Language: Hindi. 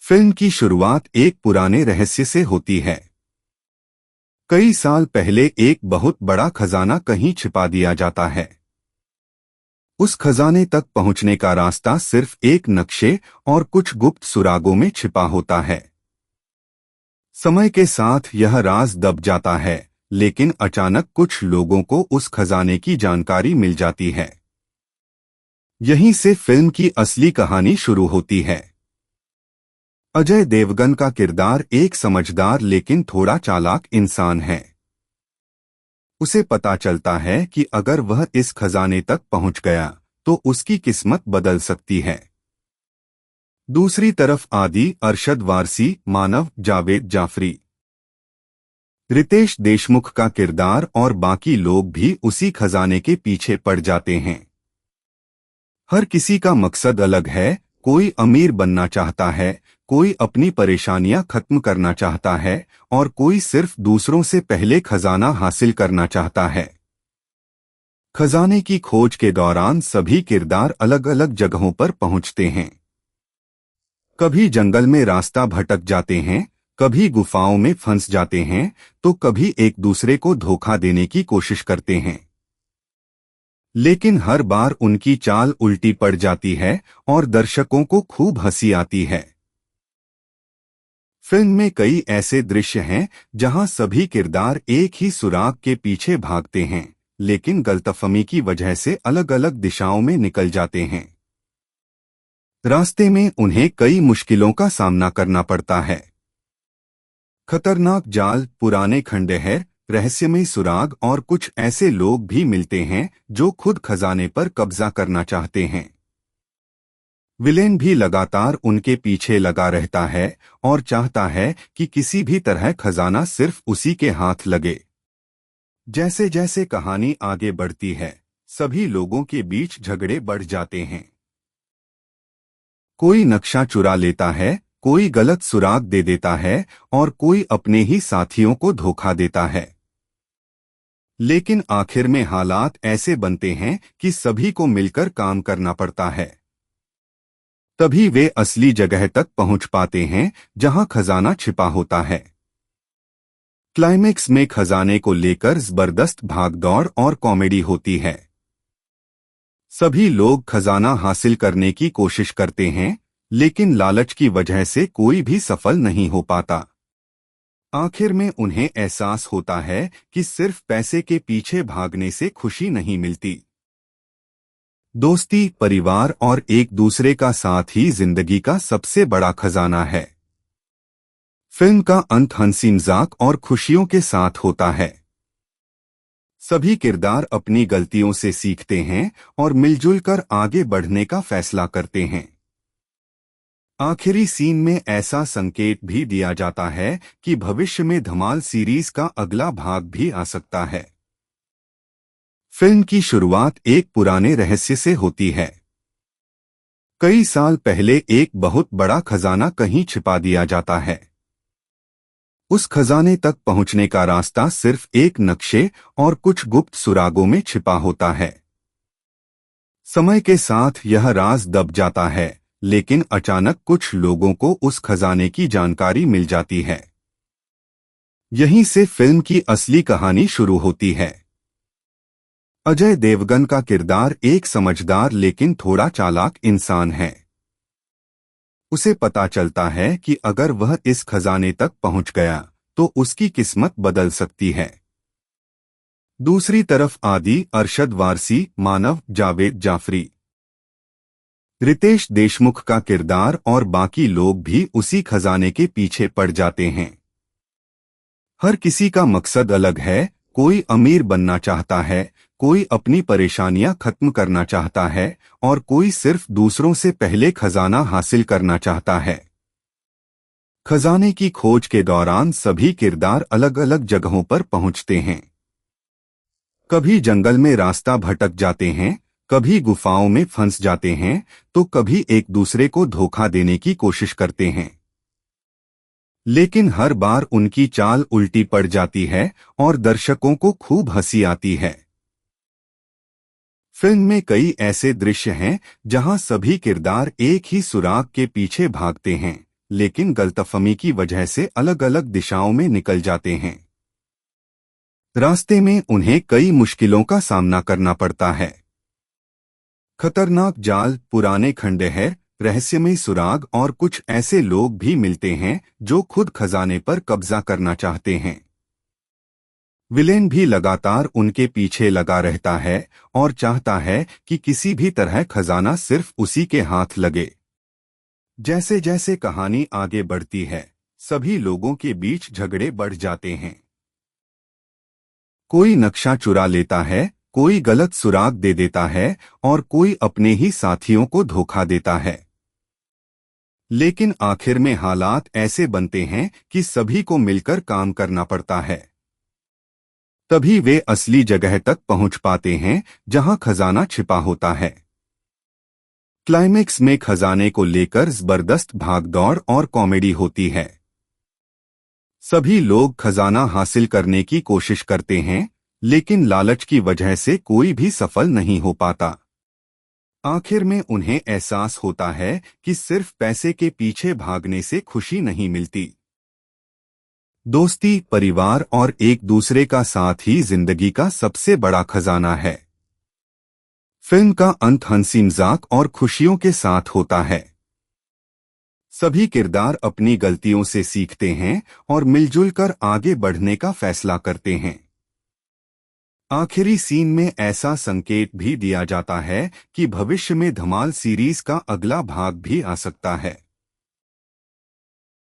फिल्म की शुरुआत एक पुराने रहस्य से होती है। कई साल पहले एक बहुत बड़ा खजाना कहीं छिपा दिया जाता है। उस खजाने तक पहुंचने का रास्ता सिर्फ एक नक्शे और कुछ गुप्त सुरागों में छिपा होता है। समय के साथ यह राज दब जाता है, लेकिन अचानक कुछ लोगों को उस खजाने की जानकारी मिल जाती है। यहीं से फिल्म की असली कहानी शुरू होती है। अजय देवगन का किरदार एक समझदार लेकिन थोड़ा चालाक इंसान है। उसे पता चलता है कि अगर वह इस खजाने तक पहुंच गया तो उसकी किस्मत बदल सकती है। दूसरी तरफ आदि, अरशद वारसी, मानव, जावेद जाफरी, रितेश देशमुख का किरदार और बाकी लोग भी उसी खजाने के पीछे पड़ जाते हैं। हर किसी का मकसद अलग है। कोई अमीर बनना चाहता है, कोई अपनी परेशानियां खत्म करना चाहता है और कोई सिर्फ दूसरों से पहले खजाना हासिल करना चाहता है। खजाने की खोज के दौरान सभी किरदार अलग अलग जगहों पर पहुंचते हैं। कभी जंगल में रास्ता भटक जाते हैं, कभी गुफाओं में फंस जाते हैं, तो कभी एक दूसरे को धोखा देने की कोशिश करते हैं। लेकिन हर बार उनकी चाल उल्टी पड़ जाती है और दर्शकों को खूब हंसी आती है। फिल्म में कई ऐसे दृश्य हैं जहां सभी किरदार एक ही सुराग के पीछे भागते हैं, लेकिन गलतफहमी की वजह से अलग अलग दिशाओं में निकल जाते हैं। रास्ते में उन्हें कई मुश्किलों का सामना करना पड़ता है। खतरनाक जाल, पुराने खंडहर, रहस्यमय सुराग और कुछ ऐसे लोग भी मिलते हैं जो खुद खजाने पर कब्जा करना चाहते हैं। विलेन भी लगातार उनके पीछे लगा रहता है और चाहता है कि किसी भी तरह खजाना सिर्फ उसी के हाथ लगे। जैसे जैसे कहानी आगे बढ़ती है, सभी लोगों के बीच झगड़े बढ़ जाते हैं। कोई नक्शा चुरा लेता है, कोई गलत सुराग दे देता है और कोई अपने ही साथियों को धोखा देता है। लेकिन आखिर में हालात ऐसे बनते हैं कि सभी को मिलकर काम करना पड़ता है। तभी वे असली जगह तक पहुंच पाते हैं जहां खजाना छिपा होता है। क्लाइमेक्स में खजाने को लेकर जबरदस्त भागदौड़ और कॉमेडी होती है। सभी लोग खजाना हासिल करने की कोशिश करते हैं, लेकिन लालच की वजह से कोई भी सफल नहीं हो पाता। आखिर में उन्हें एहसास होता है कि सिर्फ पैसे के पीछे भागने से खुशी नहीं मिलती। दोस्ती, परिवार और एक दूसरे का साथ ही जिंदगी का सबसे बड़ा खजाना है। फिल्म का अंत हंसी मजाक और खुशियों के साथ होता है। सभी किरदार अपनी गलतियों से सीखते हैं और मिलजुल कर आगे बढ़ने का फैसला करते हैं। आखिरी सीन में ऐसा संकेत भी दिया जाता है कि भविष्य में धमाल सीरीज का अगला भाग भी आ सकता है। फिल्म की शुरुआत एक पुराने रहस्य से होती है। कई साल पहले एक बहुत बड़ा खजाना कहीं छिपा दिया जाता है। उस खजाने तक पहुंचने का रास्ता सिर्फ एक नक्शे और कुछ गुप्त सुरागों में छिपा होता है। समय के साथ यह राज दब जाता है, लेकिन अचानक कुछ लोगों को उस खजाने की जानकारी मिल जाती है। यहीं से फिल्म की असली कहानी शुरू होती है। अजय देवगन का किरदार एक समझदार लेकिन थोड़ा चालाक इंसान है। उसे पता चलता है कि अगर वह इस खजाने तक पहुंच गया तो उसकी किस्मत बदल सकती है। दूसरी तरफ आदि, अरशद वारसी, मानव, जावेद जाफरी, रितेश देशमुख का किरदार और बाकी लोग भी उसी खजाने के पीछे पड़ जाते हैं। हर किसी का मकसद अलग है। कोई अमीर बनना चाहता है, कोई अपनी परेशानियां खत्म करना चाहता है और कोई सिर्फ दूसरों से पहले खजाना हासिल करना चाहता है। खजाने की खोज के दौरान सभी किरदार अलग अलग जगहों पर पहुंचते हैं। कभी जंगल में रास्ता भटक जाते हैं, कभी गुफाओं में फंस जाते हैं, तो कभी एक दूसरे को धोखा देने की कोशिश करते हैं। लेकिन हर बार उनकी चाल उल्टी पड़ जाती है और दर्शकों को खूब हंसी आती है। फिल्म में कई ऐसे दृश्य हैं जहां सभी किरदार एक ही सुराग के पीछे भागते हैं, लेकिन गलतफहमी की वजह से अलग अलग दिशाओं में निकल जाते हैं। रास्ते में उन्हें कई मुश्किलों का सामना करना पड़ता है। खतरनाक जाल, पुराने खंडहर, रहस्यमय सुराग और कुछ ऐसे लोग भी मिलते हैं जो खुद खजाने पर कब्जा करना चाहते हैं। विलेन भी लगातार उनके पीछे लगा रहता है और चाहता है कि किसी भी तरह खजाना सिर्फ उसी के हाथ लगे। जैसे जैसे कहानी आगे बढ़ती है, सभी लोगों के बीच झगड़े बढ़ जाते हैं। कोई नक्शा चुरा लेता है, कोई गलत सुराग दे देता है और कोई अपने ही साथियों को धोखा देता है। लेकिन आखिर में हालात ऐसे बनते हैं कि सभी को मिलकर काम करना पड़ता है। तभी वे असली जगह तक पहुंच पाते हैं जहां खजाना छिपा होता है। क्लाइमेक्स में खजाने को लेकर जबरदस्त भागदौड़ और कॉमेडी होती है। सभी लोग खजाना हासिल करने की कोशिश करते हैं, लेकिन लालच की वजह से कोई भी सफल नहीं हो पाता। आखिर में उन्हें एहसास होता है कि सिर्फ पैसे के पीछे भागने से खुशी नहीं मिलती। दोस्ती, परिवार और एक दूसरे का साथ ही जिंदगी का सबसे बड़ा खजाना है। फिल्म का अंत हंसी मजाक और खुशियों के साथ होता है। सभी किरदार अपनी गलतियों से सीखते हैं और मिलजुल कर आगे बढ़ने का फैसला करते हैं। आखिरी सीन में ऐसा संकेत भी दिया जाता है कि भविष्य में धमाल सीरीज का अगला भाग भी आ सकता है।